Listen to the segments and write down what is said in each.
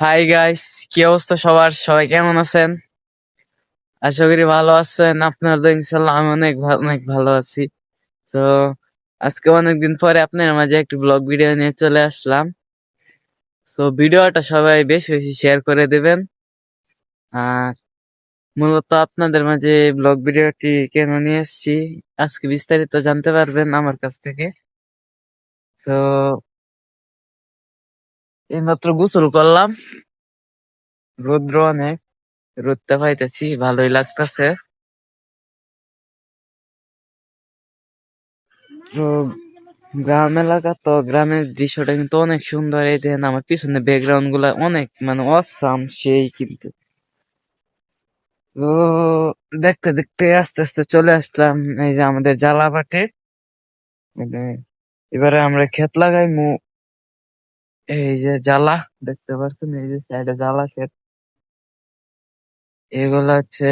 Hi guys, কি অবস্থা সবার? সবাই কেমন আছেন? আশা করি ভালো আছেন। আপনার তো ইনশাল্লাহ আমি অনেক ভালো আছি। তো আজকে অনেকদিন পরে আপনার মাঝে একটি ব্লগ ভিডিও নিয়ে চলে আসলাম। তো ভিডিওটা সবাই বেশি বেশি শেয়ার করে দিবেন। আর মূলত আপনাদের মাঝে ব্লগ ভিডিওটি কেন নিয়ে এসেছি আজকে বিস্তারিত জানতে পারবেন আমার কাছ থেকে। তো এইমাত্র গোসল করলাম, রৌদ্র অনেক, রোদটা পাইতেছি, ভালোই লাগতেছে। তো গ্রাম এলাকা, তো গ্রামের দৃশ্যটা কিন্তু অনেক সুন্দর। এই দেখেন আমার পিছনে ব্যাকগ্রাউন্ড গুলা অনেক মানে অসাম সেই কিন্তু। তো দেখতে দেখতে আস্তে আস্তে চলে আসলাম এই যে আমাদের জালা মাঠে। মানে এবারে আমরা ক্ষেত লাগাই এই যে জালা দেখতে পাচ্ছেন, এই যে সাইডে জালা ক্ষেত, এগুলা হচ্ছে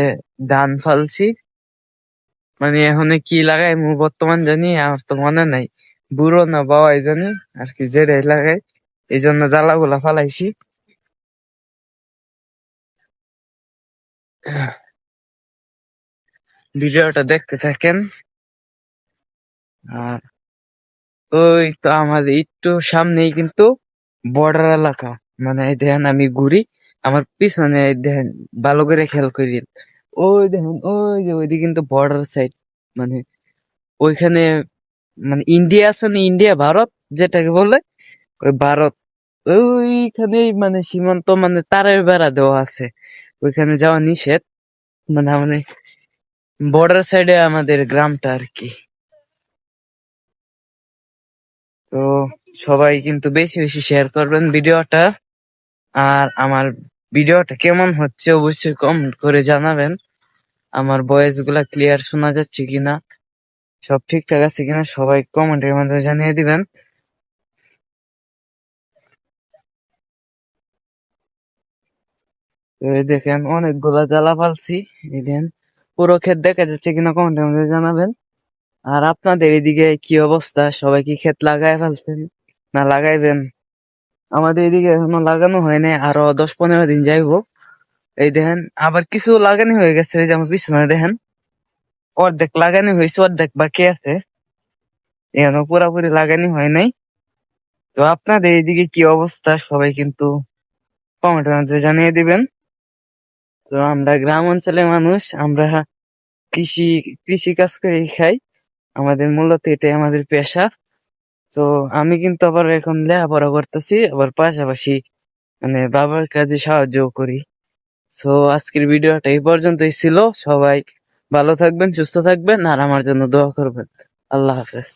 ধান ফালছি। মানে এখন কি লাগাই বর্তমান জানি আমার তো মনে নাই, বুড়ো না বাবাই জানি আর কি, যেটাই লাগাই এই জন্য জ্বালা গুলা ফালাইছি। ভিডিওটা দেখতে থাকেন। আর ওই তো আমাদের একটু সামনেই কিন্তু বর্ডার এলাকা। মানে এই দেখেন আমি ঘুরি, আমার পিছনে এই দেখেন, ভালো করে খেয়াল করি, ওই দেখেন ওই যে ওইদিকে কিন্তু বর্ডার সাইড। মানে ওইখানে মানে ইন্ডিয়া আছে না, ইন্ডিয়া ভারত যেটাকে বলে, ওই ভারত ওইখানেই মানে সীমান্ত, মানে তারের বেড়া দেওয়া আছে, ওইখানে যাওয়া নিষেধ। মানে আমাদের বর্ডার সাইডে আমাদের গ্রামটা আর কি। তো সবাই কিন্তু বেশি বেশি শেয়ার করবেন ভিডিওটা। আর আমার ভিডিওটা কেমন হচ্ছে অবশ্যই কমেন্ট করে জানাবেন। আমার ভয়েস গুলা ক্লিয়ার শোনা যাচ্ছে কিনা, সব ঠিকঠাক আছে কিনা সবাই কমেন্টের মধ্যে জানিয়ে দিবেন। তো এই দেখেন অনেকগুলা জ্বালা পালছি, এই দেখেন পুরো ক্ষেত দেখা যাচ্ছে কিনা কমেন্টের মধ্যে জানাবেন। আর আপনাদের এদিকে কি অবস্থা? সবাই কি ক্ষেত লাগাই ফেলছেন না লাগাইবেন? আমাদের এদিকে এখনো লাগানো হয় নাই, আরো 10-15 দিন যাইবো। এই দেখেন আবার কিছু লাগানো হয়ে গেছে, এই যে আমার পিছনে দেখেন অর্ধেক লাগানো হয়েছে, অর্ধেক বাকি আছে, এখনো পুরাপুরি লাগানো হয় নাই। তো আপনাদের এইদিকে কি অবস্থা সবাই কিন্তু কমেন্টের মধ্যে জানিয়ে দিবেন। তো আমরা গ্রাম অঞ্চলের মানুষ, আমরা কৃষি কৃষি কাজ করে খাই, আমাদের মূলত এটাই আমাদের পেশা। তো আমি কিন্তু আবার এখন লেখাপড়া করতেছি, আবার পাশাপাশি মানে বাবার কাজে সাহায্য করি। তো আজকের ভিডিওটা এই পর্যন্তই ছিল। সবাই ভালো থাকবেন, সুস্থ থাকবেন, আর আমার জন্য দোয়া করবেন। আল্লাহ হাফেজ।